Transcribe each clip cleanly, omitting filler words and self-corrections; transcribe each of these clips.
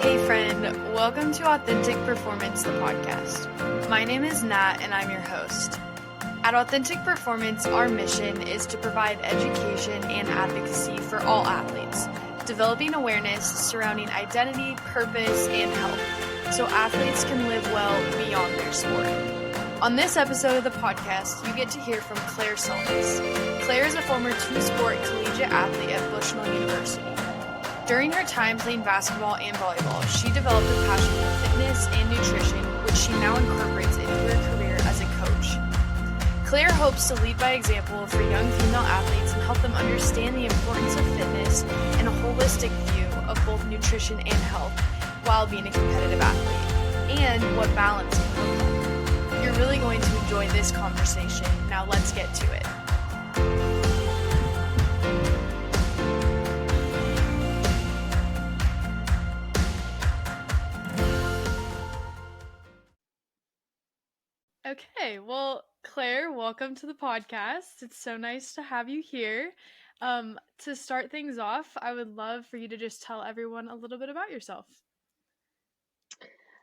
Hey friend, welcome to Authentic Performance, the podcast. My name is Nat and I'm your host. At Authentic Performance, our mission is to provide education and advocacy for all athletes, developing awareness surrounding identity, purpose, and health, so athletes can live well beyond their sport. On this episode of the podcast, you get to hear from Claire Salness. Claire is a former two-sport collegiate athlete at Bushnell University. During her time playing basketball and volleyball, she developed a passion for fitness and nutrition, which she now incorporates into her career as a coach. Claire hopes to lead by example for young female athletes and help them understand the importance of fitness and a holistic view of both nutrition and health while being a competitive athlete, and what balance can look like. You're really going to enjoy this conversation. Now let's get to it. Okay, well, Claire, welcome to the podcast. It's so nice to have you here. To start things off, I would love for you to just tell everyone a little bit about yourself.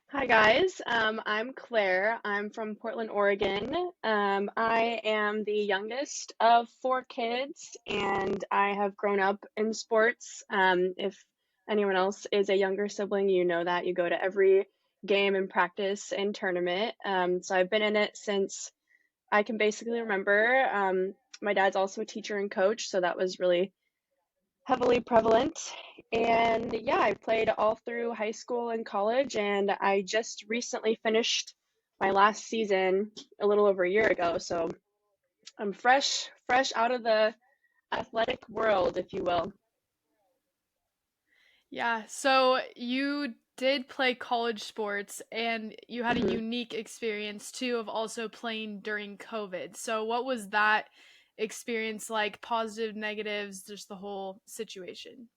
Hi guys, I'm Claire. I'm from Portland, Oregon. I am the youngest of 4 kids, and I have grown up in sports. If anyone else is a younger sibling, you know that you go to every game and practice and tournament. So I've been in it since I can basically remember. My dad's also a teacher and coach, so that was really heavily prevalent. And yeah, I played all through high school and college, and I just recently finished my last season a little over a year ago. So I'm fresh out of the athletic world, if you will. Yeah, so you did play college sports and you had a Mhm. unique experience too of also playing during COVID. So what was that experience like? Positive, negatives, just the whole situation?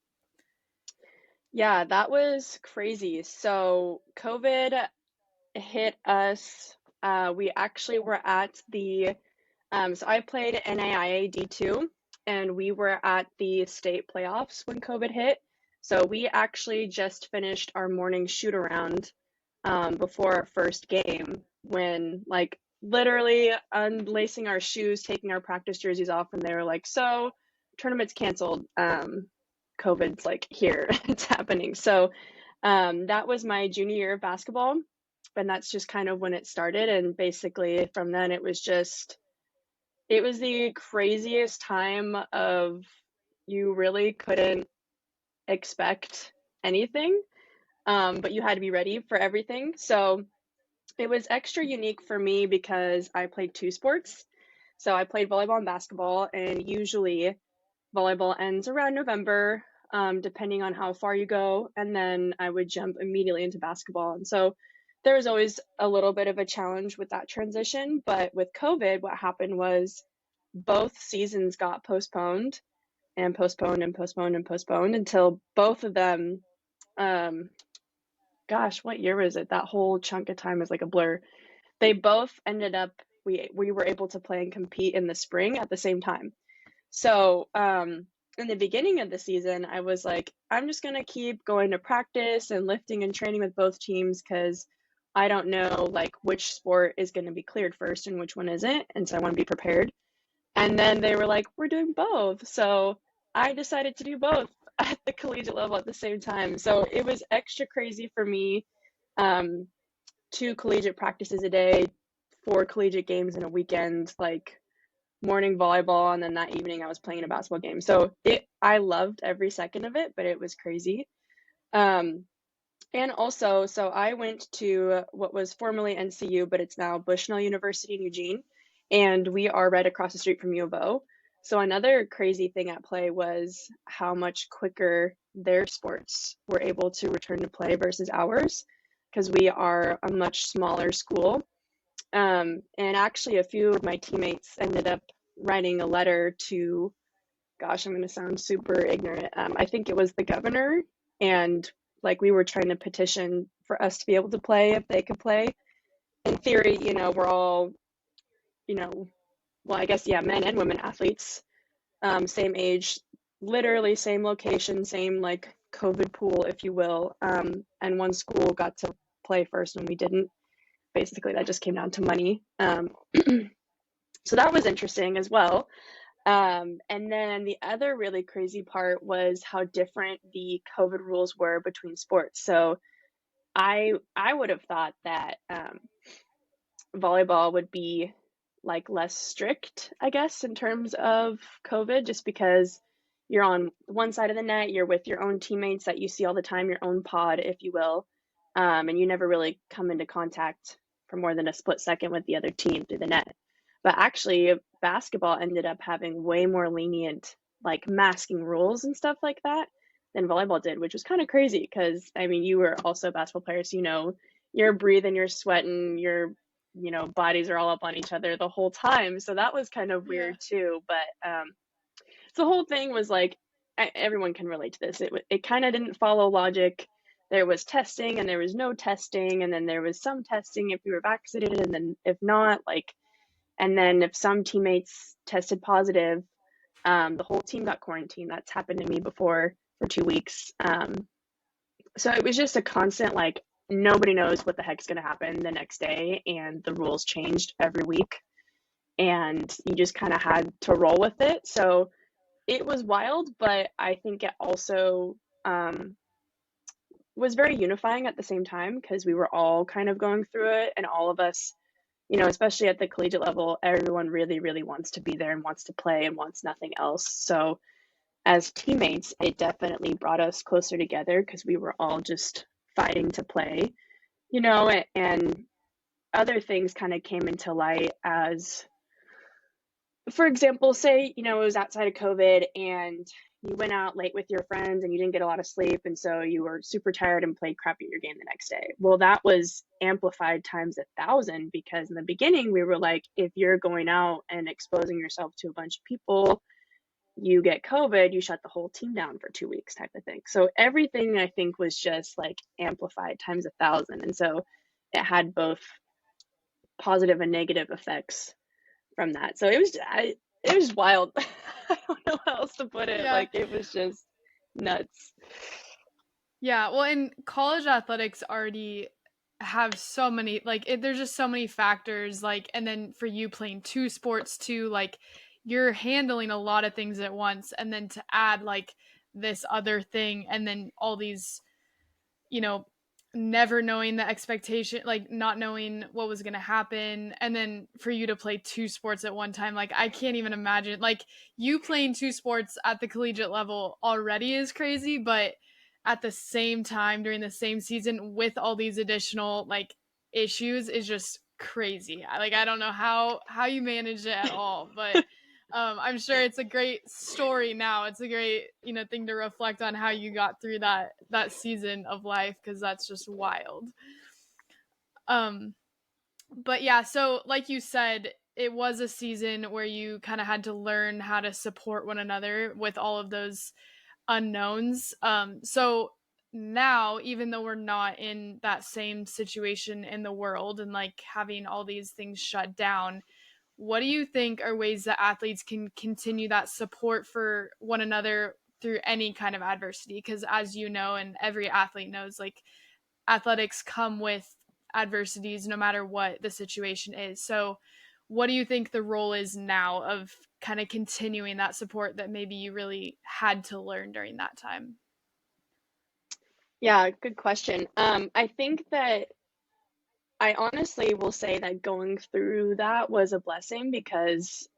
Yeah, that was crazy. So COVID hit us. We actually were at so I played NAIA D2, and we were at the state playoffs when COVID hit. So we actually just finished our morning shoot around before our first game when, like, literally unlacing our shoes, taking our practice jerseys off, and they were like, so tournament's canceled. COVID's like here, it's happening. So that was my junior year of basketball, and that's just kind of when it started. And basically from then it was the craziest time of, you really couldn't expect anything, but you had to be ready for everything. So it was extra unique for me because I played 2 sports. So I played volleyball and basketball, and usually volleyball ends around November, depending on how far you go, and then I would jump immediately into basketball. And so there was always a little bit of a challenge with that transition. But with COVID, what happened was both seasons got postponed and postponed and postponed and postponed until both of them, gosh, what year was it? That whole chunk of time is like a blur. They both ended up, we were able to play and compete in the spring at the same time. So in the beginning of the season, I was like, I'm just going to keep going to practice and lifting and training with both teams because I don't know like which sport is going to be cleared first and which one isn't. And so I want to be prepared. And then they were like, we're doing both. So I decided to do both at the collegiate level at the same time. So it was extra crazy for me. 2 collegiate practices a day, 4 collegiate games in a weekend, like morning volleyball, and then that evening I was playing a basketball game. So I loved every second of it, but it was crazy. And also, so I went to what was formerly NCU, but it's now Bushnell University in Eugene, and we are right across the street from U of O. So another crazy thing at play was how much quicker their sports were able to return to play versus ours, because we are a much smaller school. And actually a few of my teammates ended up writing a letter to, gosh, I'm going to sound super ignorant. I think it was the governor, and like we were trying to petition for us to be able to play if they could play. In theory, we're all, well, I guess, yeah, men and women athletes, same age, literally same location, same like COVID pool, if you will. And one school got to play first and we didn't. Basically, that just came down to money. So that was interesting as well. And then the other really crazy part was how different the COVID rules were between sports. So I would have thought that volleyball would be like less strict, I guess, in terms of COVID, just because you're on one side of the net, you're with your own teammates that you see all the time, your own pod, if you will, and you never really come into contact for more than a split second with the other team through the net. But actually, basketball ended up having way more lenient, like masking rules and stuff like that than volleyball did, which was kind of crazy because, I mean, you were also a basketball player, so you're breathing, you're sweating, bodies are all up on each other the whole time. So that was kind of Yeah. weird too. But so the whole thing was like, everyone can relate to this. It kind of didn't follow logic. There was testing and there was no testing, and then there was some testing if you were vaccinated, and then if not, like, and then if some teammates tested positive, the whole team got quarantined. That's happened to me before for 2 weeks. So it was just a constant, like, nobody knows what the heck's going to happen the next day, and the rules changed every week, and you just kind of had to roll with it. So it was wild, but I think it also was very unifying at the same time because we were all kind of going through it, and all of us, especially at the collegiate level, everyone really, really wants to be there and wants to play and wants nothing else. So as teammates, it definitely brought us closer together because we were all just fighting to play, and other things kind of came into light as, for example, say, it was outside of COVID and you went out late with your friends and you didn't get a lot of sleep, and so you were super tired and played crap at your game the next day. Well, that was amplified times 1,000 because in the beginning we were like, if you're going out and exposing yourself to a bunch of people, you get COVID, you shut the whole team down for 2 weeks type of thing. So everything, I think, was just like amplified times 1,000. And so it had both positive and negative effects from that. So it was wild. I don't know how else to put it. Yeah. Like, it was just nuts. Yeah, well, and college athletics already have so many, like, there's just so many factors, like, and then for you playing two sports too, like, you're handling a lot of things at once, and then to add, like, this other thing, and then all these, you know, never knowing the expectation, like, not knowing what was going to happen, and then for you to play two sports at one time, like, I can't even imagine, like, you playing two sports at the collegiate level already is crazy, but at the same time during the same season with all these additional, like, issues is just crazy. I don't know how you manage it at all, but I'm sure it's a great story now. It's a great, thing to reflect on how you got through that season of life, because that's just wild. But yeah, so like you said, it was a season where you kind of had to learn how to support one another with all of those unknowns. So now, even though we're not in that same situation in the world and like having all these things shut down, what do you think are ways that athletes can continue that support for one another through any kind of adversity? Because as you know, and every athlete knows, like, athletics come with adversities no matter what the situation is. So what do you think the role is now of kind of continuing that support that maybe you really had to learn during that time? Yeah, good question. I think that I honestly will say that going through that was a blessing because,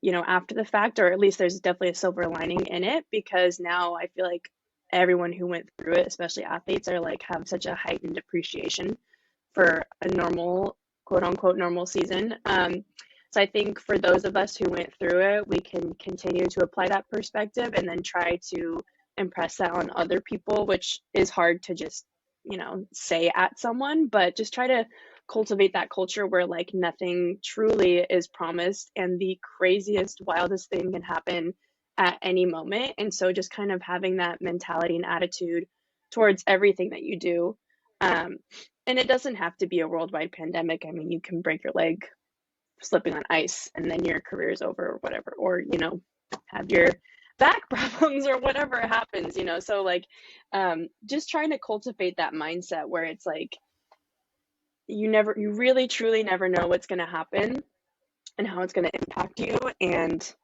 after the fact, or at least there's definitely a silver lining in it, because now I feel like everyone who went through it, especially athletes, are like have such a heightened appreciation for a normal, quote unquote, normal season. So I think for those of us who went through it, we can continue to apply that perspective and then try to impress that on other people, which is hard to just, say at someone, but just try to cultivate that culture where like nothing truly is promised and the craziest, wildest thing can happen at any moment. And so just kind of having that mentality and attitude towards everything that you do. And it doesn't have to be a worldwide pandemic. I mean, you can break your leg slipping on ice and then your career is over or whatever, or, have your back problems or whatever happens, so like just trying to cultivate that mindset where it's like you really truly never know what's going to happen and how it's going to impact you, and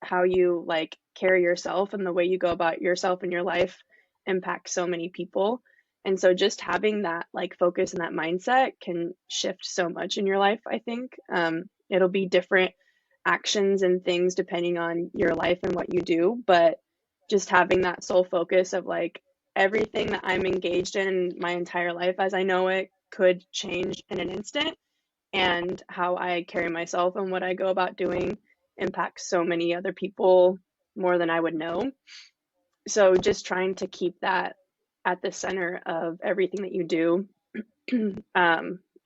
how you like carry yourself and the way you go about yourself in your life impacts so many people. And so just having that like focus and that mindset can shift so much in your life, I think. It'll be different actions and things depending on your life and what you do, but just having that sole focus of like everything that I'm engaged in my entire life as I know it could change in an instant, and how I carry myself and what I go about doing impacts so many other people more than I would know. So just trying to keep that at the center of everything that you do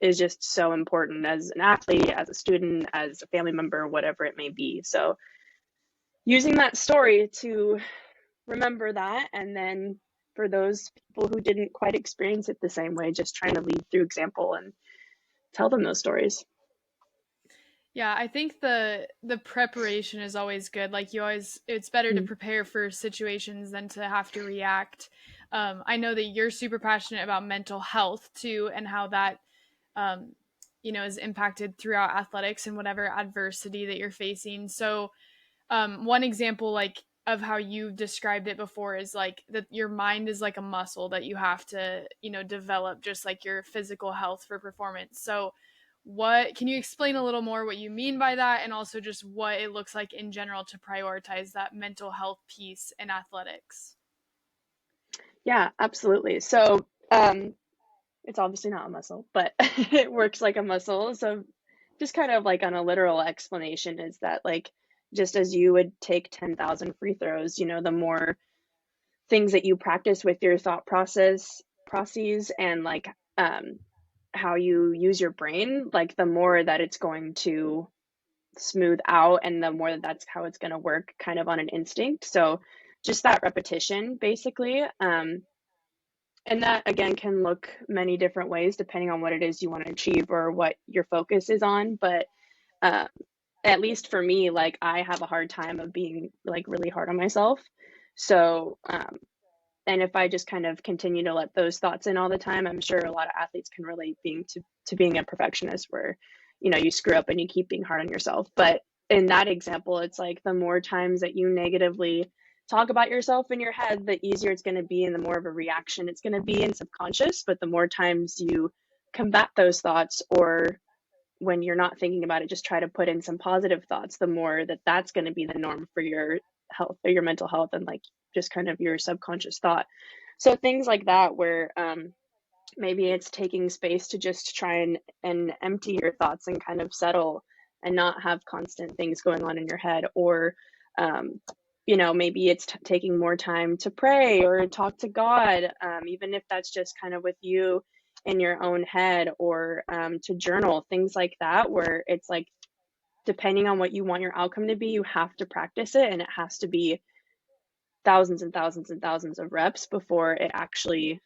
is just so important as an athlete, as a student, as a family member, whatever it may be. So using that story to remember that, and then for those people who didn't quite experience it the same way, just trying to lead through example and tell them those stories. Yeah, I think the preparation is always good. Like it's better to prepare for situations than to have to react. I know that you're super passionate about mental health too, and how that, um, is impacted throughout athletics and whatever adversity that you're facing. So, one example like of how you've described it before is like that your mind is like a muscle that you have to, develop just like your physical health for performance. So what can you explain a little more what you mean by that, and also just what it looks like in general to prioritize that mental health piece in athletics? Yeah, absolutely. So, it's obviously not a muscle, but it works like a muscle. So, just kind of like on a literal explanation is that like just as you would take 10,000 free throws, the more things that you practice with your thought processes and like how you use your brain, like the more that it's going to smooth out and the more that that's how it's going to work kind of on an instinct. So, just that repetition basically. And that again can look many different ways depending on what it is you want to achieve or what your focus is on. But uh, at least for me, like I have a hard time of being like really hard on myself. So, and if I just kind of continue to let those thoughts in all the time, I'm sure a lot of athletes can relate being to being a perfectionist where, you screw up and you keep being hard on yourself. But in that example, it's like the more times that you negatively talk about yourself in your head, the easier it's going to be and the more of a reaction it's going to be in subconscious. But the more times you combat those thoughts, or when you're not thinking about it, just try to put in some positive thoughts, the more that that's going to be the norm for your health or your mental health and like just kind of your subconscious thought. So things like that where maybe it's taking space to just try and empty your thoughts and kind of settle and not have constant things going on in your head, or um, maybe it's taking more time to pray or talk to God, even if that's just kind of with you in your own head, or to journal, things like that, where it's like depending on what you want your outcome to be, you have to practice it, and it has to be thousands and thousands and thousands of reps before it actually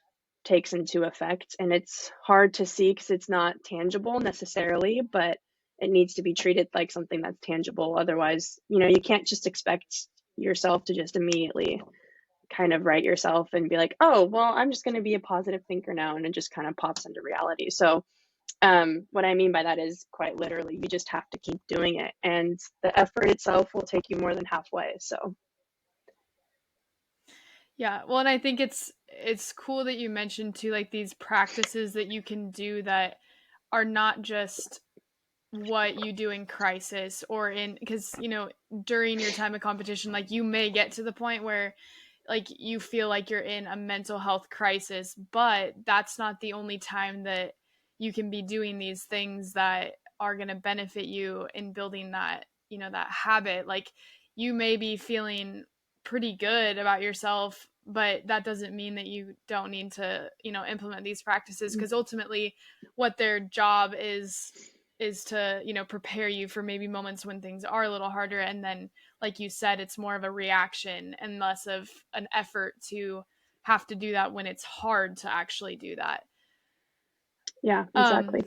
takes into effect. And it's hard to see because it's not tangible necessarily, but it needs to be treated like something that's tangible. Otherwise, you can't just expect yourself to just immediately kind of write yourself and be like, oh, well, I'm just going to be a positive thinker now. And it just kind of pops into reality. So, what I mean by that is quite literally, you just have to keep doing it. And the effort itself will take you more than halfway. So, Yeah, well, and I think it's cool that you mentioned too, like these practices that you can do that are not just what you do in crisis or in, because during your time of competition, like you may get to the point where like you feel like you're in a mental health crisis, but that's not the only time that you can be doing these things that are going to benefit you in building that, that habit. Like you may be feeling pretty good about yourself, but that doesn't mean that you don't need to, implement these practices, because ultimately what their job is to, prepare you for maybe moments when things are a little harder. And then, like you said, it's more of a reaction and less of an effort to have to do that when it's hard to actually do that. yeah, Um, exactly.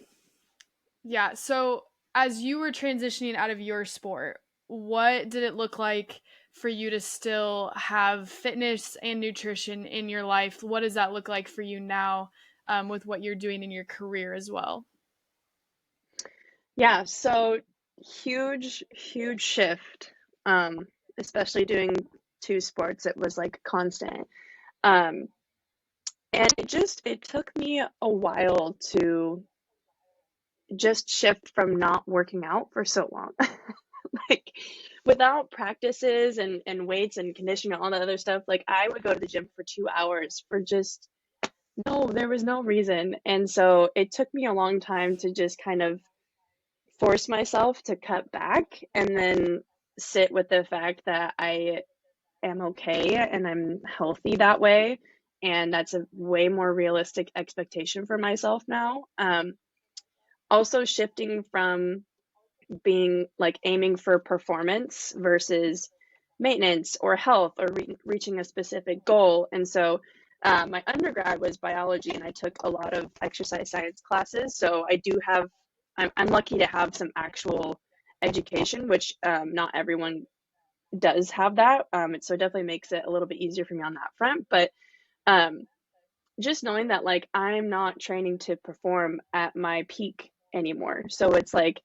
yeah. So as you were transitioning out of your sport, what did it look like for you to still have fitness and nutrition in your life? What does that look like for you now, with what you're doing in your career as well? Yeah, so huge shift. Um, Especially doing two sports, it was like constant. Um, and it took me a while to just shift from not working out for so long. Like without practices and weights and conditioning and all that other stuff, like I would go to the gym for 2 hours for just no, there was no reason. And so it took me a long time to just kind of force myself to cut back and then sit with the fact that I am okay and I'm healthy that way. And that's a way more realistic expectation for myself now. Also shifting from being like aiming for performance versus maintenance or health or reaching a specific goal. And so my undergrad was biology and I took a lot of exercise science classes. So I do have, I'm lucky to have some actual education, which not everyone does have that. So it definitely makes it a little bit easier for me on that front. But um, just knowing that like I'm not training to perform at my peak anymore. So it's like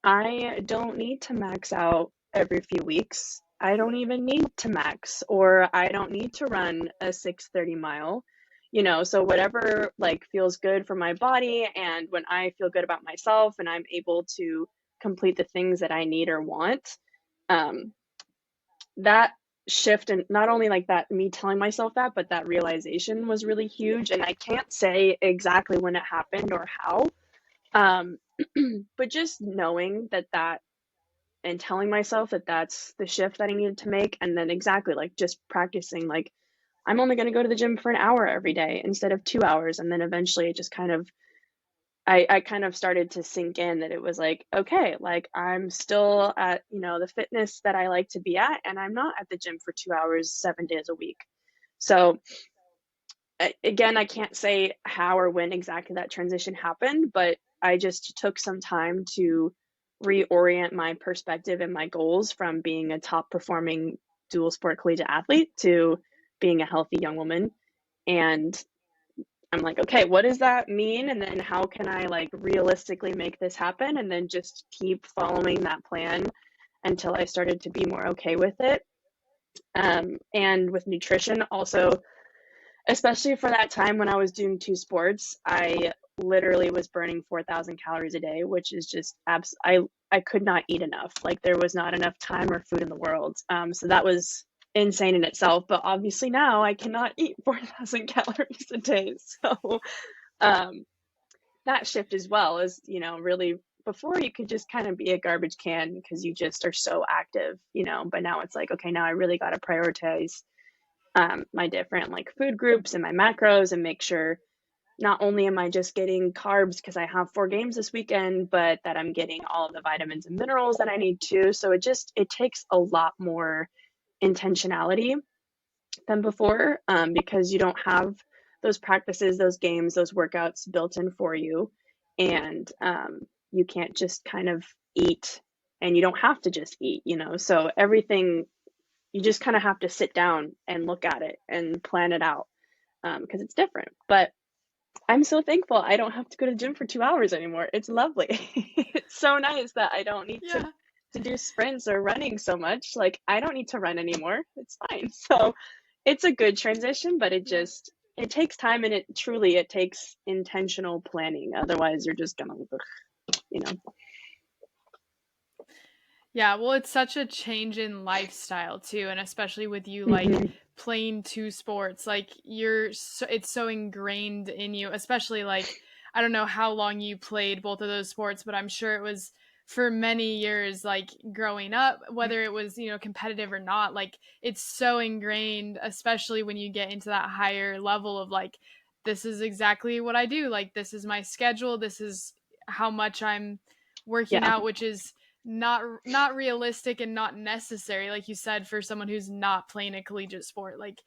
I don't need to max out every few weeks. I don't even need to max or I don't need to run a 6:30 mile. So whatever like feels good for my body and when I feel good about myself and I'm able to complete the things that I need or want, um, that shift and not only like that me telling myself that but that realization was really huge and I can't say exactly when it happened or how, um but just knowing that and telling myself that that's the shift that I needed to make and then exactly like just practicing like I'm only going to go to the gym for an hour every day instead of 2 hours and then eventually it just kind of I kind of started to sink in that it was like, okay, like I'm still at, the fitness that I like to be at, and I'm not at the gym for 2 hours, 7 days a week. So again, I can't say how or when exactly that transition happened, but I just took some time to reorient my perspective and my goals from being a top performing dual sport collegiate athlete to being a healthy young woman. And I'm like, okay, what does that mean? And then how can I like realistically make this happen? And then just keep following that plan until I started to be more okay with it. And with nutrition, also, especially for that time when I was doing two sports, I literally was burning 4,000 calories a day, which is just I could not eat enough. Like there was not enough time or food in the world. So that was insane in itself. But obviously now I cannot eat 4,000 calories a day. So um, that shift as well is, really before you could just kind of be a garbage can because you just are so active, but now it's like, okay, now I really got to prioritize my different like food groups and my macros and make sure not only am I just getting carbs because I have 4 games this weekend, but that I'm getting all of the vitamins and minerals that I need to. So it takes a lot more intentionality than before, because you don't have those practices, those games, those workouts built in for you. And you can't just kind of eat and you don't have to just eat, So everything, you just kind of have to sit down and look at it and plan it out, because it's different. But I'm so thankful I don't have to go to the gym for 2 hours anymore. It's lovely. It's so nice that I don't need to Yeah. do sprints or running so much. Like I don't need to run anymore. It's fine. So it's a good transition, but Yeah. it takes time and it takes intentional planning. Otherwise you're just gonna, you know. Yeah, well, it's such a change in lifestyle too, and especially with you like Hmm. playing two sports, like it's so ingrained in you, especially like I don't know how long you played both of those sports, but I'm sure it was for many years like growing up, whether it was, competitive or not, like it's so ingrained, especially when you get into that higher level of like this is exactly what I do, like this is my schedule, this is how much I'm working Yeah. out, which is not realistic and not necessary, like you said, for someone who's not playing a collegiate sport, like,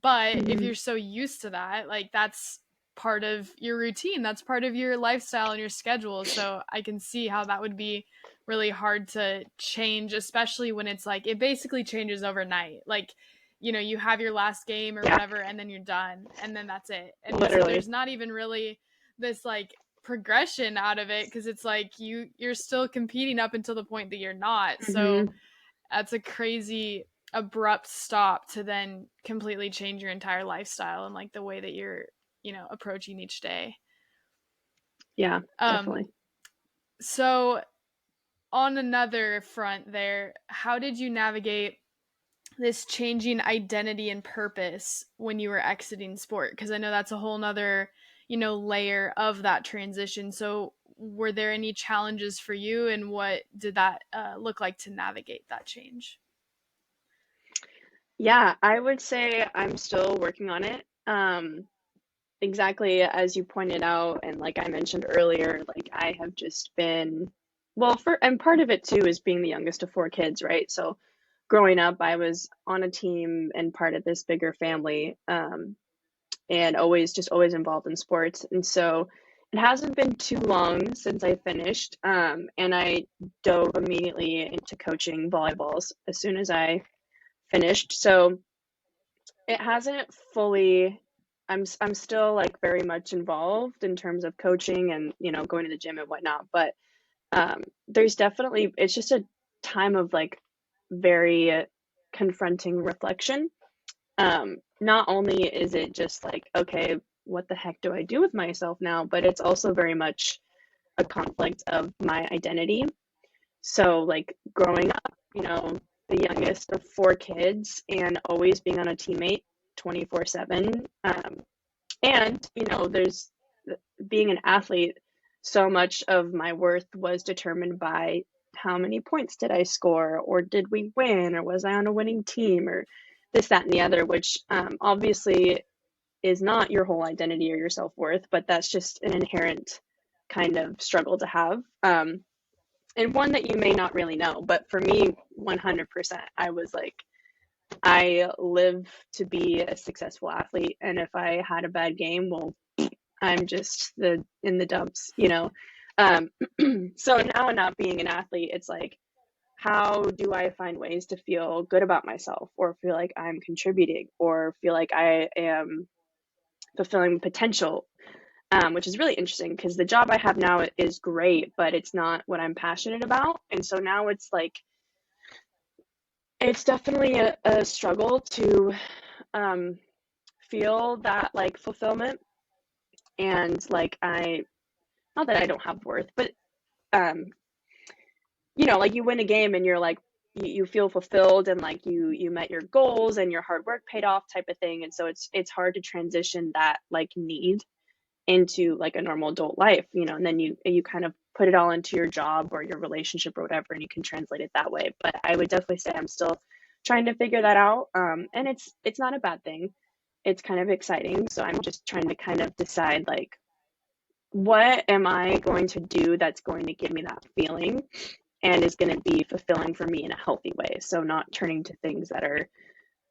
but if Hmm. you're so used to that, like that's part of your routine, that's part of your lifestyle and your schedule, so I can see how that would be really hard to change, especially when it's like it basically changes overnight. Like, you have your last game or Yeah, whatever, and then you're done, and then that's it. And so literally. there's not even really this like progression out of it, because it's like you're still competing up until the point that you're not. So Hmm. that's a crazy abrupt stop to then completely change your entire lifestyle and like the way that you're approaching each day. Yeah, um definitely. so on another front there, how did you navigate this changing identity and purpose when you were exiting sport? Because I know that's a whole nother layer of that transition. So were there any challenges for you, and what did that look like to navigate that change? Yeah, I would say I'm still working on it. Exactly as you pointed out, and like I mentioned earlier, like I have just been, well, and part of it too is being the youngest of four kids, right? So growing up, I was on a team and part of this bigger family, and always involved in sports. And so it hasn't been too long since I finished, and I dove immediately into coaching volleyballs as soon as I finished. So it hasn't fully. I'm still like very much involved in terms of coaching and going to the gym and whatnot. But there's definitely, it's just a time of like very confronting reflection. Not only is it just like, okay, what the heck do I do with myself now? But it's also very much a conflict of my identity. So, like growing up, the youngest of four kids and always being on a teammate 24/7. And, there's being an athlete, so much of my worth was determined by how many points did I score, or did we win, or was I on a winning team, or this, that, and the other, which obviously is not your whole identity or your self worth, but that's just an inherent kind of struggle to have. And one that you may not really know. But for me, 100%, I was like, I live to be a successful athlete. And if I had a bad game, well, I'm just in the dumps. Um, so now not being an athlete, it's like, how do I find ways to feel good about myself, or feel like I'm contributing, or feel like I am fulfilling potential, which is really interesting because the job I have now is great, but it's not what I'm passionate about. And so now it's like, it's definitely a struggle to um, feel that like fulfillment, and like not that I don't have worth, but um, like you win a game and you're like, you feel fulfilled, and like you met your goals and your hard work paid off type of thing. And so it's hard to transition that like need into like a normal adult life, and then you kind of put it all into your job or your relationship or whatever, and you can translate it that way. But I would definitely say I'm still trying to figure that out. And it's not a bad thing. It's kind of exciting. So I'm just trying to kind of decide like, what am I going to do that's going to give me that feeling and is going to be fulfilling for me in a healthy way. So not turning to things that are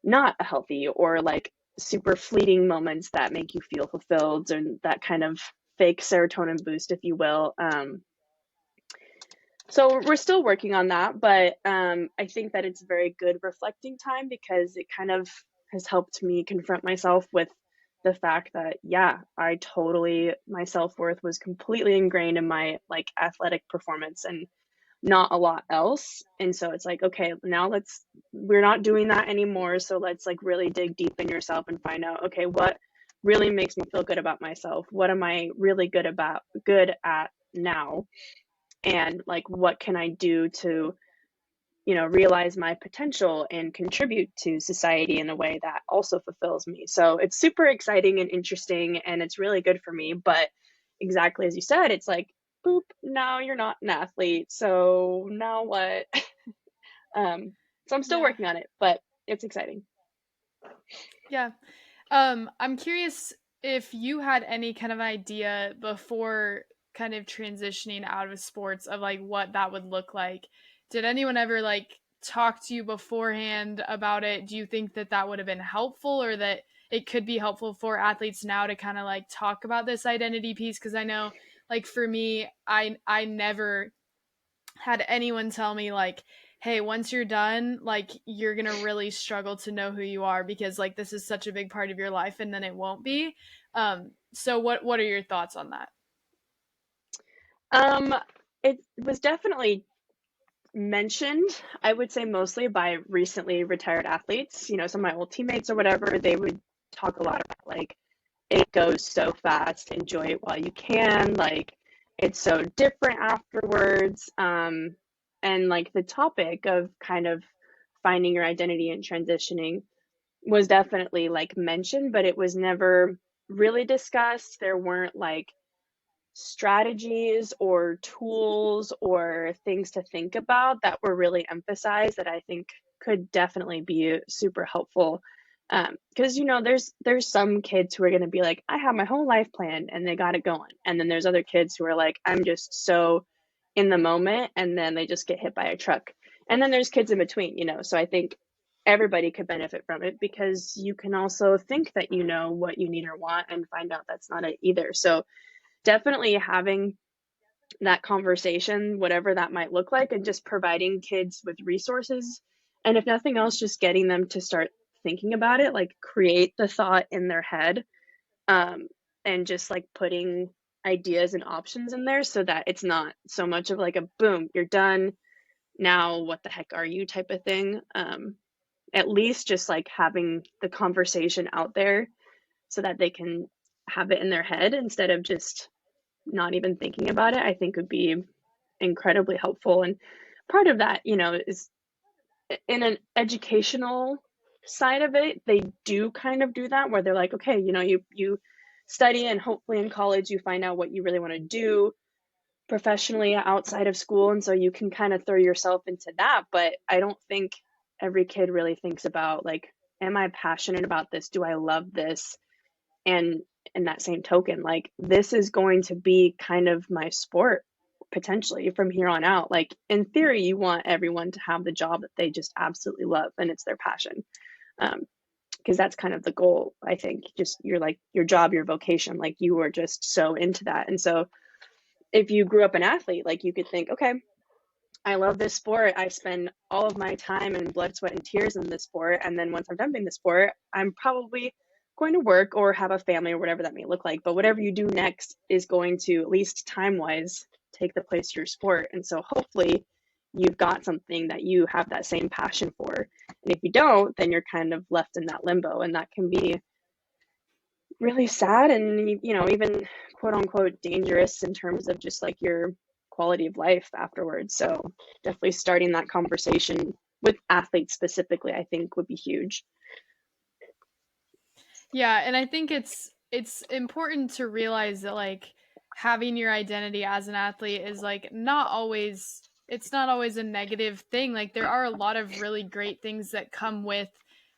not healthy, or like super fleeting moments that make you feel fulfilled, and that kind of fake serotonin boost, if you will. So we're still working on that, but I think that it's a very good reflecting time, because it kind of has helped me confront myself with the fact that, yeah, my self-worth was completely ingrained in my like athletic performance and not a lot else. And so it's like, okay, now we're not doing that anymore. So let's like really dig deep in yourself and find out, okay, what really makes me feel good about myself? What am I really good at now? And like, what can I do to, realize my potential and contribute to society in a way that also fulfills me? So it's super exciting and interesting, and it's really good for me. But exactly as you said, it's like, boop, now you're not an athlete. So now what? So I'm still Yeah. working on it, but it's exciting. Yeah. I'm curious if you had any kind of idea before kind of transitioning out of sports of like what that would look like. Did anyone ever like talk to you beforehand about it? Do you think that that would have been helpful, or that it could be helpful for athletes now to kind of like talk about this identity piece? Because I know, like for me, I never had anyone tell me like, hey, once you're done, like you're going to really struggle to know who you are because like this is such a big part of your life and then it won't be. So what are your thoughts on that? Um, it was definitely mentioned, I would say mostly by recently retired athletes. You know, some of my old teammates or whatever, they would talk a lot about like it goes so fast, enjoy it while you can, like it's so different afterwards. And like the topic of kind of finding your identity and transitioning was definitely like mentioned, but it was never really discussed. There weren't like strategies or tools or things to think about that were really emphasized that I think could definitely be super helpful. Because you know, there's some kids who are going to be like, I have my whole life planned and they got it going, and then there's other kids who are like, I'm just so in the moment, and then they just get hit by a truck, and then there's kids in between, you know. So I think everybody could benefit from it because you can also think that you know what you need or want and find out that's not it either. So definitely having that conversation, whatever that might look like, and just providing kids with resources. And if nothing else, just getting them to start thinking about it, like create the thought in their head, um, and just like putting ideas and options in there so that it's not so much of like a boom, you're done. Now, what the heck are you type of thing. At least just like having the conversation out there so that they can have it in their head instead of just not even thinking about it, I think would be incredibly helpful. And part of that, you know, is in an educational side of it, they do kind of do that where they're like, okay, you know, you study and hopefully in college you find out what you really want to do professionally outside of school. And so you can kind of throw yourself into that. But I don't think every kid really thinks about like, am I passionate about this? Do I love this? And in that same token, like this is going to be kind of my sport potentially from here on out. Like in theory, you want everyone to have the job that they just absolutely love and it's their passion. Because that's kind of the goal, I think. Just you're like your job, your vocation, like you were just so into that. And so if you grew up an athlete, like you could think, okay, I love this sport. I spend all of my time and blood, sweat, and tears in this sport. And then once I'm done playing the sport, I'm probably going to work or have a family or whatever that may look like. But whatever you do next is going to, at least time wise, take the place of your sport. And so hopefully you've got something that you have that same passion for. And if you don't, then you're kind of left in that limbo. And that can be really sad and, you know, even quote unquote dangerous in terms of just like your quality of life afterwards. So definitely starting that conversation with athletes specifically, I think would be huge. Yeah, and I think it's important to realize that like having your identity as an athlete is like not always it's not always a negative thing. Like there are a lot of really great things that come with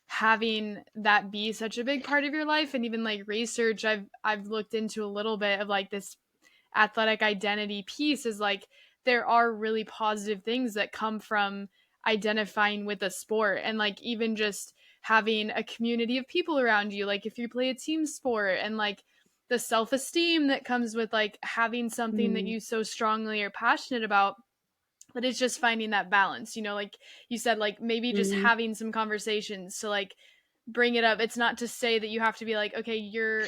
having that be such a big part of your life, and even like research I've looked into a little bit of like this athletic identity piece is like there are really positive things that come from identifying with a sport, and like even just having a community of people around you, like if you play a team sport, and like the self-esteem that comes with like having something that Mm, you so strongly are passionate about. But it's just finding that balance, you know, like you said, like maybe just mm, having some conversations to like bring it up. It's not to say that you have to be like, okay, you're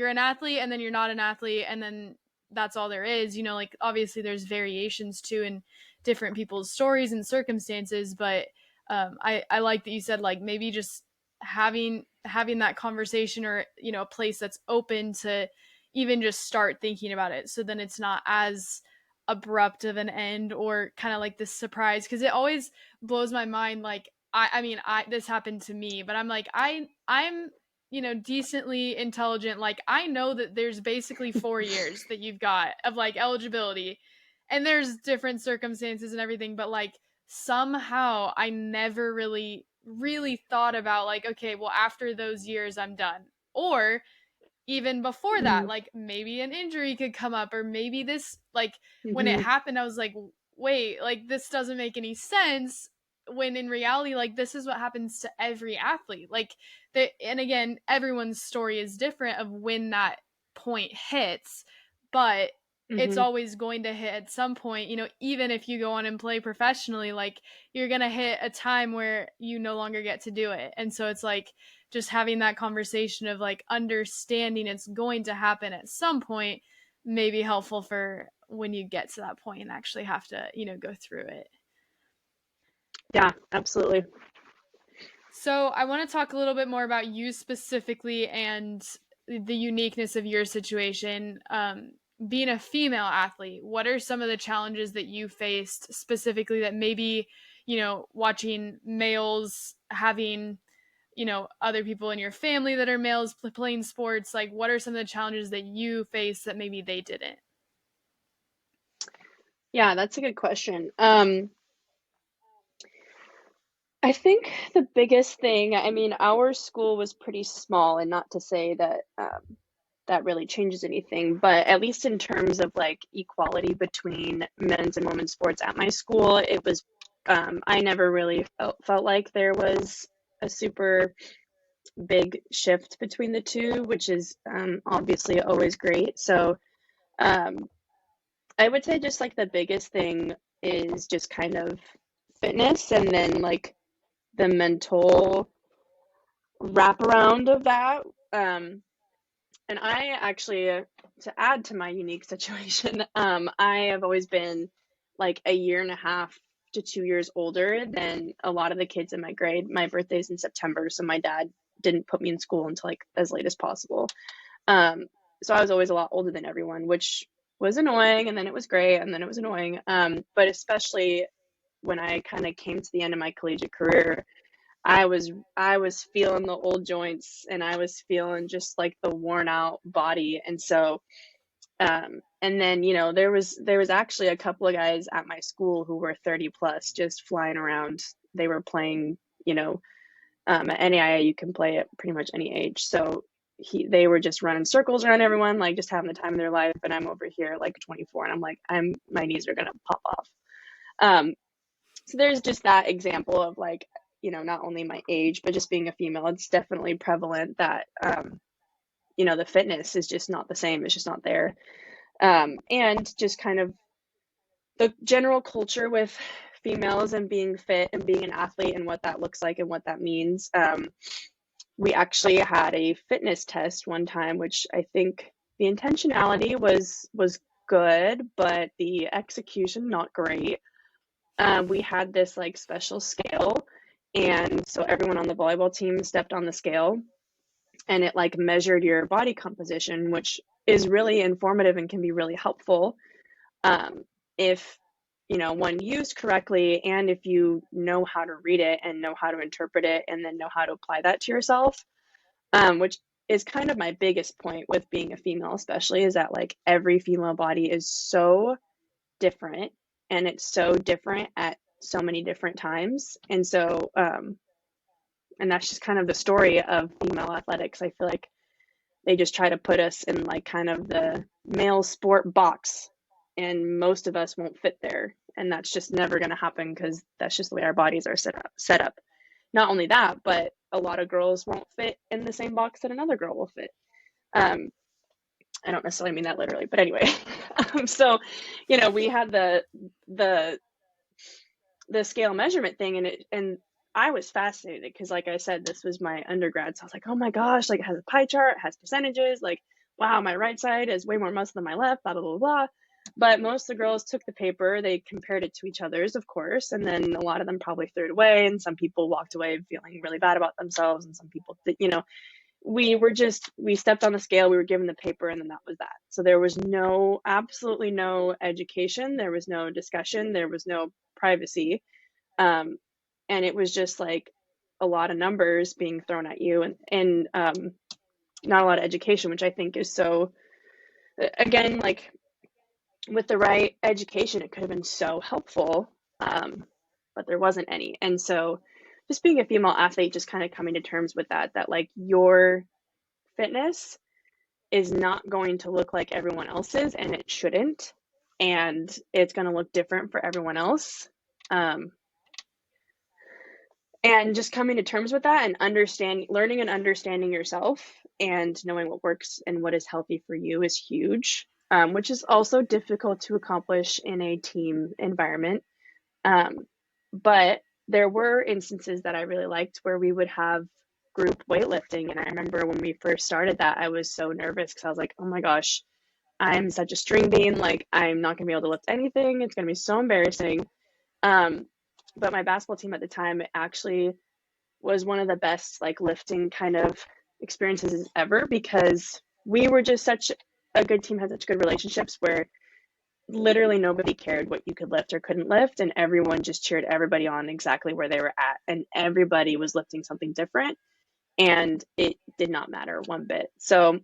an athlete and then you're not an athlete and then that's all there is, you know, like obviously there's variations too in different people's stories and circumstances. But I like that you said like maybe just having that conversation, or you know, a place that's open to even just start thinking about it, so then it's not as abrupt of an end or kind of like this surprise, because it always blows my mind. Like I mean, I this happened to me, but I'm like I'm you know, decently intelligent. Like I know that there's basically 4 years that you've got of like eligibility, and there's different circumstances and everything, but like somehow I never really thought about like, okay, well after those years I'm done. Or even before that, mm, like maybe an injury could come up, or maybe this, like when it mm-hmm, happened I was like, wait, like this doesn't make any sense, when in reality like this is what happens to every athlete. Like and again, everyone's story is different of when that point hits, but it's Mm-hmm. always going to hit at some point, even if you go on and play professionally, like you're going to hit a time where you no longer get to do it. And so it's like just having that conversation of like understanding it's going to happen at some point may be helpful for when you get to that point and actually have to, go through it. Yeah, absolutely. So I want to talk a little bit more about you specifically and the uniqueness of your situation. Being a female athlete, what are some of the challenges that you faced specifically that maybe, watching males having, other people in your family that are males playing sports, like what are some of the challenges that you face that maybe they didn't? Yeah, that's a good question. I think the biggest thing, I mean, our school was pretty small, and not to say that that really changes anything, but at least in terms of like equality between men's and women's sports at my school, it was, I never really felt like there was a super big shift between the two, which is obviously always great. So um, I would say just like the biggest thing is just kind of fitness, and then like the mental wraparound of that. And I actually, to add to my unique situation, I have always been like a year and a half to 2 years older than a lot of the kids in my grade. My birthday's in September, so my dad didn't put me in school until like as late as possible. Um, so I was always a lot older than everyone, which was annoying, and then it was great, and then it was annoying. But especially when I kind of came to the end of my collegiate career, I was feeling the old joints, and I was feeling just like the worn out body. And so and then there was actually a couple of guys at my school who were 30 plus just flying around. They were playing, at NAIA you can play at pretty much any age. So they were just running circles around everyone, like just having the time of their life, and I'm over here like 24, and I'm like, my knees are gonna pop off. Um, so there's just that example of like, not only my age, but just being a female, it's definitely prevalent that, the fitness is just not the same. It's just not there. And just kind of the general culture with females and being fit and being an athlete and what that looks like and what that means. We actually had a fitness test one time, which I think the intentionality was good, but the execution not great. We had this like special scale, and so everyone on the volleyball team stepped on the scale, and it like measured your body composition, which is really informative and can be really helpful if when used correctly, and if you know how to read it and know how to interpret it and then know how to apply that to yourself, which is kind of my biggest point with being a female, especially, is that like every female body is so different, and it's so different at so many different times. And so and that's just kind of the story of female athletics. I feel like they just try to put us in like kind of the male sport box, and most of us won't fit there, and that's just never going to happen because that's just the way our bodies are set up. Not only that, but a lot of girls won't fit in the same box that another girl will fit. um, I don't necessarily mean that literally, but anyway. So we had the the scale measurement thing, and I was fascinated because, like I said, this was my undergrad, so I was like, oh my gosh, like it has a pie chart, it has percentages, like wow, my right side is way more muscle than my left, blah blah blah blah. But most of the girls took the paper, they compared it to each other's, of course, and then a lot of them probably threw it away, and some people walked away feeling really bad about themselves, and some people, we stepped on the scale, we were given the paper, and then that was that. So there was absolutely no education, there was no discussion, there was no privacy. um, and it was just like a lot of numbers being thrown at you, and not a lot of education, which I think is so, again, like with the right education it could have been so helpful, but there wasn't any. And so just being a female athlete, just kind of coming to terms with that like your fitness is not going to look like everyone else's, and it shouldn't, and it's going to look different for everyone else. And just coming to terms with that and learning and understanding yourself and knowing what works and what is healthy for you is huge. which is also difficult to accomplish in a team environment. Um, but there were instances that I really liked where we would have group weightlifting. And I remember when we first started that, I was so nervous because I was like, oh my gosh, I'm such a string bean. Like, I'm not going to be able to lift anything. It's going to be so embarrassing. Um, but my basketball team at the time actually was one of the best, like, lifting kind of experiences ever because we were just such a good team, had such good relationships where literally nobody cared what you could lift or couldn't lift, and everyone just cheered everybody on exactly where they were at, and everybody was lifting something different, and it did not matter one bit. So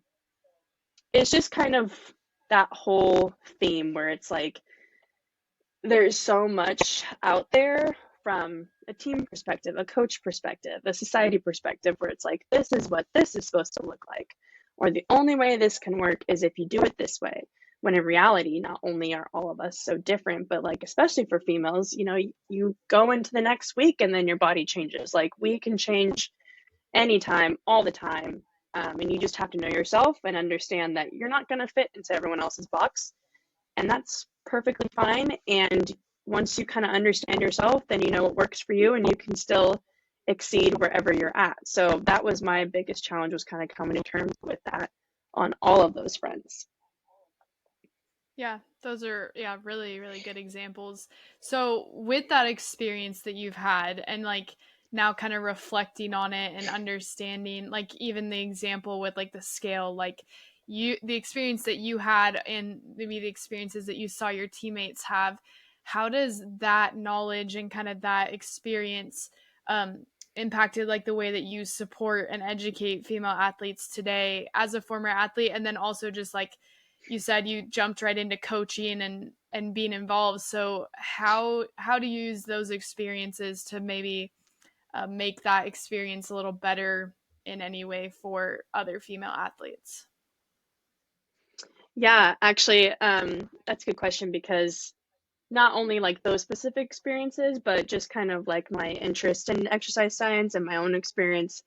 it's just kind of that whole theme where it's like there's so much out there from a team perspective, a coach perspective, a society perspective, where it's like, this is what this is supposed to look like. Or the only way this can work is if you do it this way. When in reality, not only are all of us so different, but like, especially for females, you go into the next week and then your body changes. Like, we can change anytime, all the time. And you just have to know yourself and understand that you're not going to fit into everyone else's box, and that's perfectly fine. And once you kind of understand yourself, then you know what works for you and you can still exceed wherever you're at. So that was my biggest challenge, was kind of coming to terms with that on all of those fronts. Yeah, those are really really good examples. So with that experience that you've had and like now kind of reflecting on it and understanding like even the example with like the scale, like the experience that you had and maybe the experiences that you saw your teammates have, how does that knowledge and kind of that experience impacted like the way that you support and educate female athletes today as a former athlete, and then also just like you said you jumped right into coaching and being involved. So how do you use those experiences to maybe make that experience a little better in any way for other female athletes? Yeah, actually, that's a good question because not only like those specific experiences, but just kind of like my interest in exercise science and my own experience.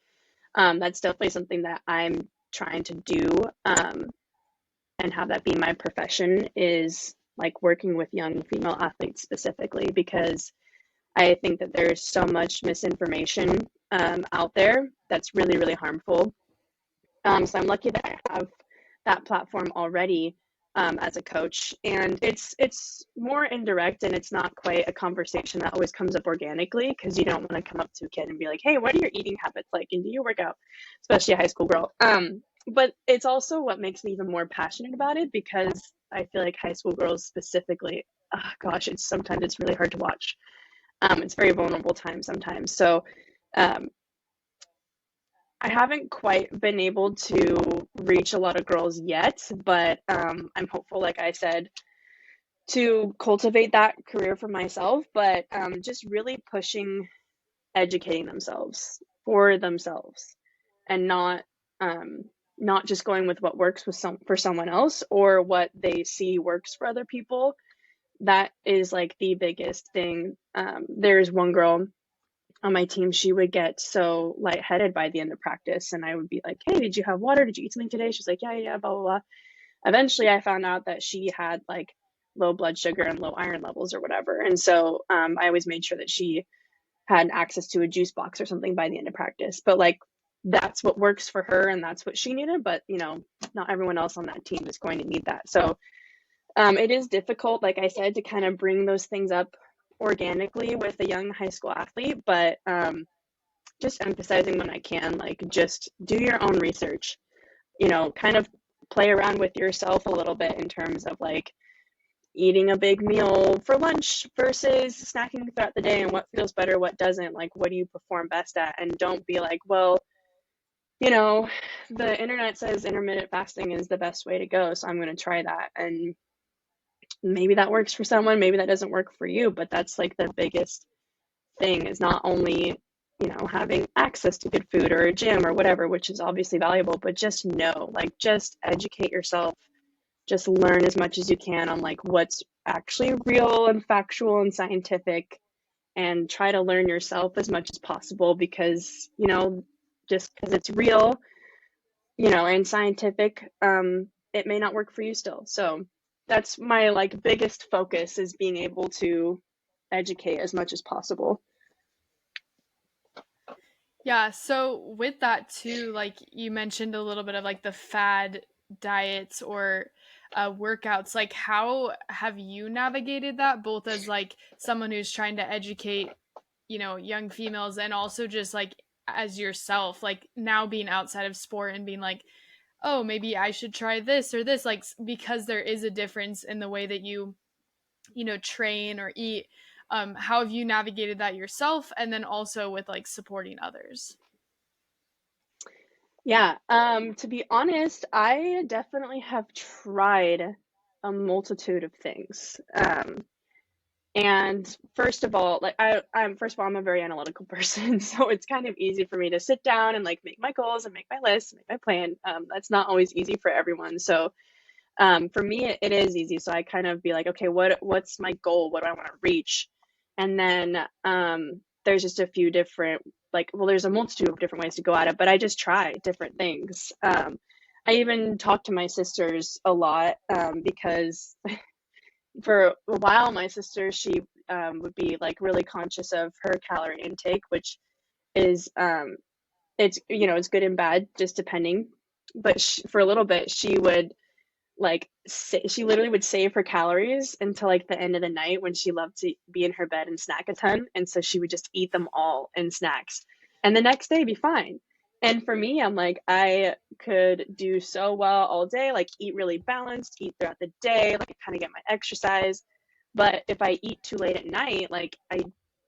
That's definitely something that I'm trying to do. And have that be my profession, is like working with young female athletes specifically, because I think that there's so much misinformation out there that's really, really harmful. So I'm lucky that I have that platform already as a coach, and it's more indirect, and it's not quite a conversation that always comes up organically, because you don't want to come up to a kid and be like, "Hey, what are your eating habits like, and do you work out?" Especially a high school girl. But it's also what makes me even more passionate about it, because I feel like high school girls specifically, oh gosh, it's really hard to watch. It's very vulnerable time sometimes. So um, I haven't quite been able to reach a lot of girls yet, but I'm hopeful, like I said, to cultivate that career for myself, but just really pushing, educating themselves for themselves, and not just going with what works for someone else, or what they see works for other people. That is like the biggest thing. There's one girl on my team, she would get so lightheaded by the end of practice, and I would be like, "Hey, did you have water? Did you eat something today?" She's like, "Yeah, yeah, blah, blah, blah." Eventually, I found out that she had like low blood sugar and low iron levels or whatever. And so I always made sure that she had access to a juice box or something by the end of practice. But like, that's what works for her and that's what she needed. But, not everyone else on that team is going to need that. So it is difficult, like I said, to kind of bring those things up organically with a young high school athlete. But just emphasizing when I can, like, just do your own research, kind of play around with yourself a little bit in terms of like eating a big meal for lunch versus snacking throughout the day, and what feels better, what doesn't, like what do you perform best at. And don't be like, well, you know, the internet says intermittent fasting is the best way to go, so I'm going to try that. And maybe that works for someone, maybe that doesn't work for you, but that's like the biggest thing, is not only having access to good food or a gym or whatever, which is obviously valuable, but just like, just educate yourself, just learn as much as you can on like what's actually real and factual and scientific, and try to learn yourself as much as possible, because just because it's real and scientific, it may not work for you still. So that's my like biggest focus, is being able to educate as much as possible. Yeah, so with that too, like you mentioned a little bit of like the fad diets or workouts, like how have you navigated that both as like someone who's trying to educate, young females and also just like as yourself, like now being outside of sport and being like, oh, maybe I should try this or this, like because there is a difference in the way that you train or eat. How have you navigated that yourself and then also with like supporting others? Yeah, to be honest, I definitely have tried a multitude of things. And first of all, like I'm a very analytical person, so it's kind of easy for me to sit down and like make my goals and make my list, make my plan. That's not always easy for everyone. So for me, it is easy. So I kind of be like, okay, what's my goal? What do I want to reach? And then there's just a few different, like, well, there's a multitude of different ways to go at it, but I just try different things. I even talk to my sisters a lot because for a while, my sister, she would be like really conscious of her calorie intake, which is, it's good and bad, just depending. But for a little bit, she would she literally would save her calories until like the end of the night when she loved to be in her bed and snack a ton. And so she would just eat them all in snacks and the next day be fine. And for me, I'm like, I could do so well all day, like eat really balanced, eat throughout the day, like kind of get my exercise. But if I eat too late at night,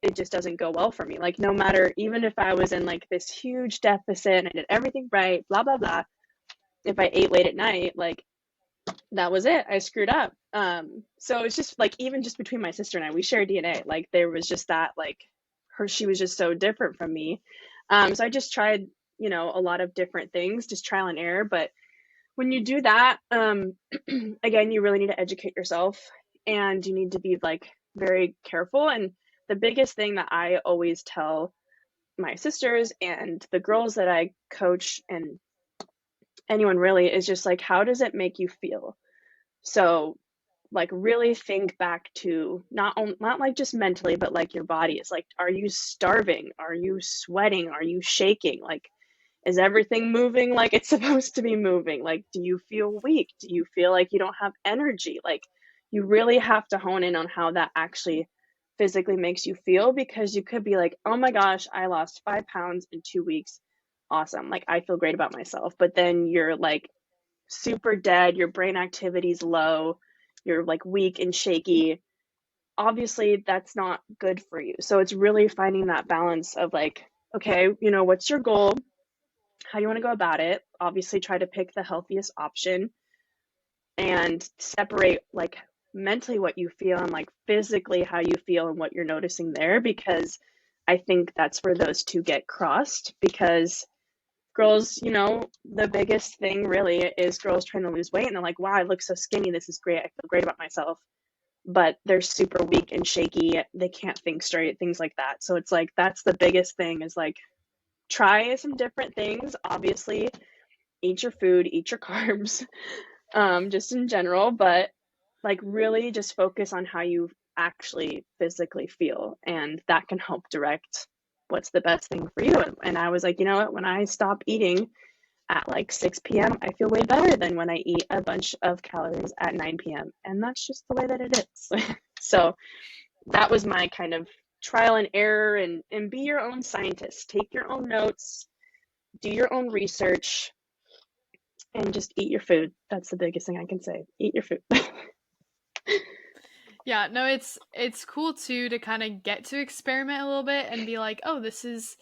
it just doesn't go well for me. Like no matter, even if I was in like this huge deficit and I did everything right, blah, blah, blah, if I ate late at night, like that was it. I screwed up. So it's just like even just between my sister and I, we share DNA. Like there was just that like she was just so different from me. So I just tried, a lot of different things, just trial and error. But when you do that, again, you really need to educate yourself and you need to be like very careful. And the biggest thing that I always tell my sisters and the girls that I coach and anyone really is just like, how does it make you feel? So like really think back to not like just mentally, but like your body is like, are you starving? Are you sweating? Are you shaking? Like, is everything moving like it's supposed to be moving? Like, do you feel weak? Do you feel like you don't have energy? Like, you really have to hone in on how that actually physically makes you feel, because you could be like, oh my gosh, I lost 5 pounds in 2 weeks. Awesome. Like, I feel great about myself. But then you're like super dead, your brain activity's low, you're like weak and shaky. Obviously, that's not good for you. So it's really finding that balance of like, okay, what's your goal? How do you want to go about it? Obviously, try to pick the healthiest option and separate like mentally what you feel and like physically how you feel and what you're noticing there, because I think that's where those two get crossed. Because girls, the biggest thing really is girls trying to lose weight and they're like, wow, I look so skinny. This is great. I feel great about myself. But they're super weak and shaky. They can't think straight, things like that. So it's like, that's the biggest thing, is like, try some different things. Obviously, eat your food, eat your carbs, just in general, but like really just focus on how you actually physically feel. And that can help direct what's the best thing for you. And I was like, you know what, when I stop eating at like 6 p.m., I feel way better than when I eat a bunch of calories at 9 p.m. And that's just the way that it is. So that was my kind of trial and error, and be your own scientist. Take your own notes, do your own research, and just eat your food. That's the biggest thing I can say. Eat your food. Yeah, no, it's cool too to kind of get to experiment a little bit and be like, oh, this is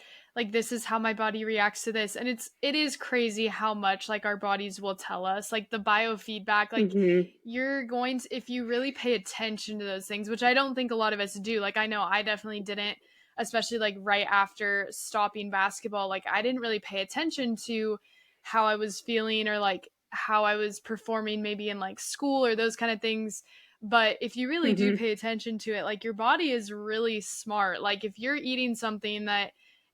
how my body reacts to this. And it is crazy how much like our bodies will tell us, like the biofeedback, like Mm-hmm. you're going to, if you really pay attention to those things, which I don't think a lot of us do. Like I know I definitely didn't, especially like right after stopping basketball, like I didn't really pay attention to how I was feeling or like how I was performing maybe in like school or those kind of things. But if you really do Mm-hmm. pay attention to it, like your body is really smart. Like if you're eating something that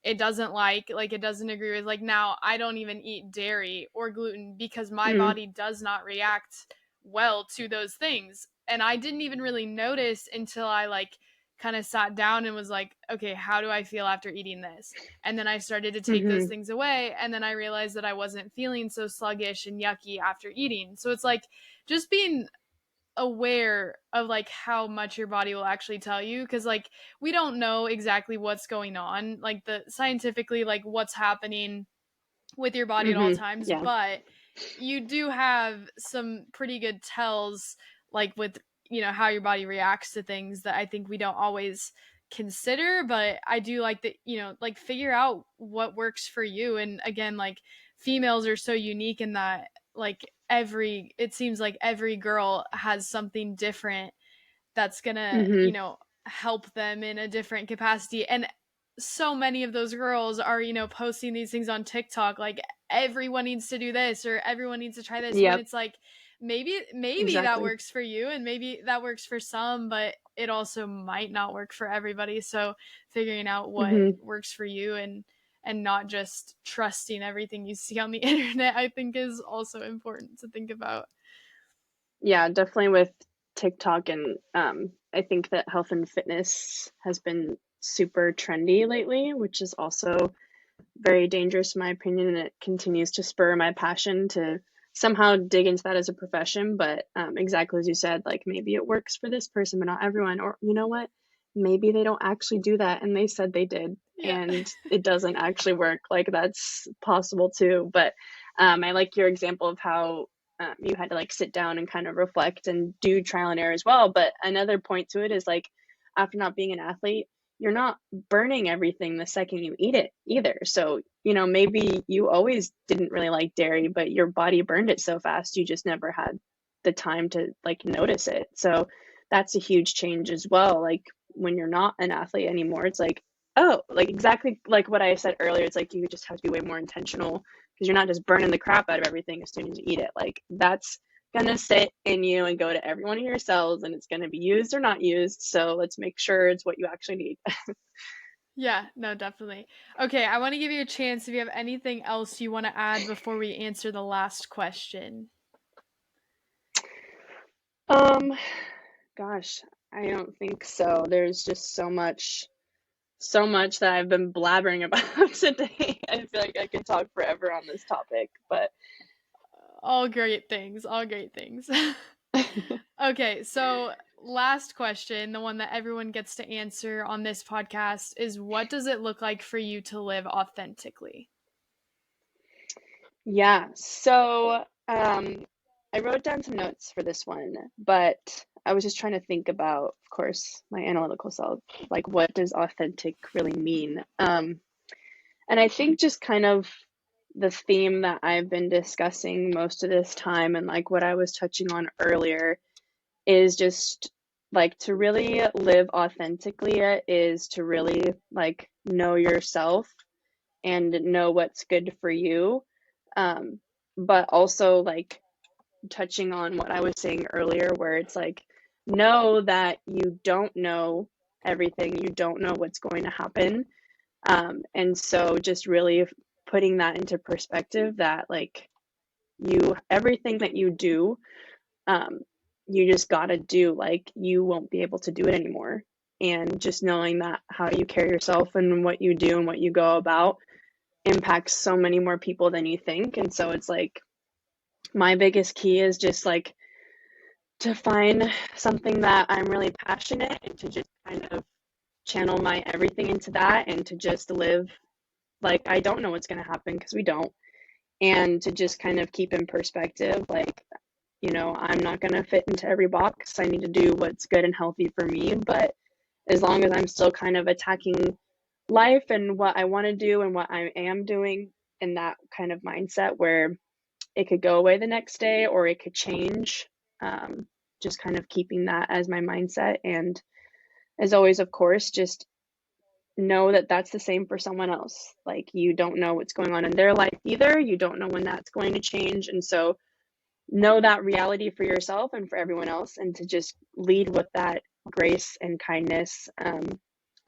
it doesn't like it doesn't agree with. Like now I don't even eat dairy or gluten because my Mm. body does not react well to those things. And I didn't even really notice until I like kind of sat down and was like, okay, how do I feel after eating this? And then I started to take those Mm-hmm. things away, and then I realized that I wasn't feeling so sluggish and yucky after eating. So it's like just being aware of like how much your body will actually tell you, because like we don't know exactly what's going on, like the scientifically, like what's happening with your body at all Mm-hmm. times, Yeah. but you do have some pretty good tells, like with, how your body reacts to things that I think we don't always consider. But I do like that, like figure out what works for you. And again, like females are so unique in that, like it seems like every girl has something different that's gonna, Mm-hmm. help them in a different capacity. And so many of those girls are, posting these things on TikTok, like everyone needs to do this or everyone needs to try this, when Yep. it's like maybe that Exactly. works for you and maybe that works for some, but it also might not work for everybody. So figuring out what Mm-hmm. works for you and not just trusting everything you see on the internet, I think is also important to think about. Yeah, definitely with TikTok and I think that health and fitness has been super trendy lately, which is also very dangerous in my opinion, and it continues to spur my passion to somehow dig into that as a profession. But exactly as you said, like maybe it works for this person, but not everyone. Or you know what? Maybe they don't actually do that, and they said they did, Yeah. and it doesn't actually work. Like that's possible too. But I like your example of how you had to like sit down and kind of reflect and do trial and error as well. But another point to it is like after not being an athlete, you're not burning everything the second you eat it either. So, maybe you always didn't really like dairy, but your body burned it so fast, you just never had the time to like notice it. So that's a huge change as well. Like when you're not an athlete anymore, it's like, oh, like exactly like what I said earlier. It's like you just have to be way more intentional because you're not just burning the crap out of everything as soon as you eat it. Like that's gonna sit in you and go to every one of your cells and it's gonna be used or not used. So let's make sure it's what you actually need. Yeah, no, definitely. Okay, I want to give you a chance if you have anything else you want to add before we answer the last question. Um, gosh, I don't think so. There's just so much that I've been blabbering about today. I feel like I could talk forever on this topic, but All great things, all great things. Okay, so last question, the one that everyone gets to answer on this podcast is, what does it look like for you to live authentically? yeah. So, I wrote down some notes for this one, but I was just trying to think about, of course, my analytical self, like what does authentic really mean? And I think just kind of the theme that I've been discussing most of this time and like what I was touching on earlier is just like to really live authentically is to really like know yourself and know what's good for you. Um, but also like touching on what I was saying earlier, where it's like, know that you don't know everything, you don't know what's going to happen. And so just really putting that into perspective that like everything that you do, um, you just got to do, like you won't be able to do it anymore. And just knowing that how you carry yourself and what you do and what you go about impacts so many more people than you think. And so it's like my biggest key is just like to find something that I'm really passionate and to just kind of channel my everything into that and to just live like I don't know what's going to happen because we don't. And to just kind of keep in perspective, like, I'm not going to fit into every box. I need to do what's good and healthy for me. But as long as I'm still kind of attacking life and what I want to do and what I am doing in that kind of mindset where it could go away the next day or it could change, um, just kind of keeping that as my mindset. And as always, of course, just know that that's the same for someone else. Like you don't know what's going on in their life either. You don't know when that's going to change. And so know that reality for yourself and for everyone else, and to just lead with that grace and kindness, and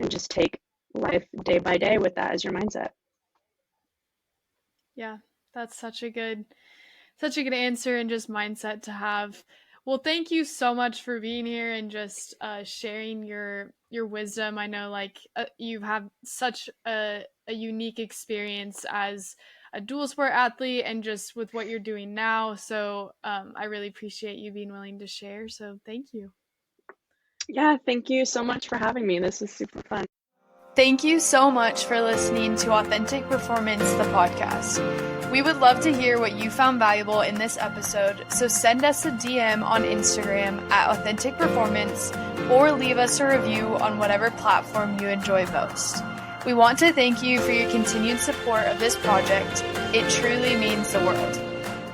just take life day by day with that as your mindset. Yeah, that's such a good answer and just mindset to have. Well, thank you so much for being here and just sharing your wisdom. I know you have such a unique experience as a dual sport athlete and just with what you're doing now. So I really appreciate you being willing to share. So thank you. Yeah, thank you so much for having me. This was super fun. Thank you so much for listening to Authentic Performance, the podcast. We would love to hear what you found valuable in this episode, so send us a DM on Instagram at Authentic Performance or leave us a review on whatever platform you enjoy most. We want to thank you for your continued support of this project. It truly means the world.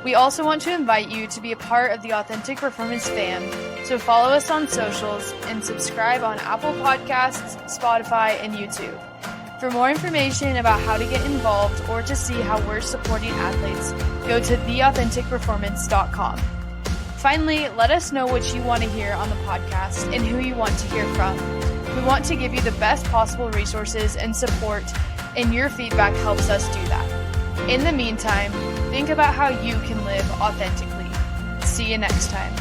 We also want to invite you to be a part of the Authentic Performance fam, so follow us on socials and subscribe on Apple Podcasts, Spotify, and YouTube. For more information about how to get involved or to see how we're supporting athletes, go to theauthenticperformance.com. Finally, let us know what you want to hear on the podcast and who you want to hear from. We want to give you the best possible resources and support, and your feedback helps us do that. In the meantime, think about how you can live authentically. See you next time.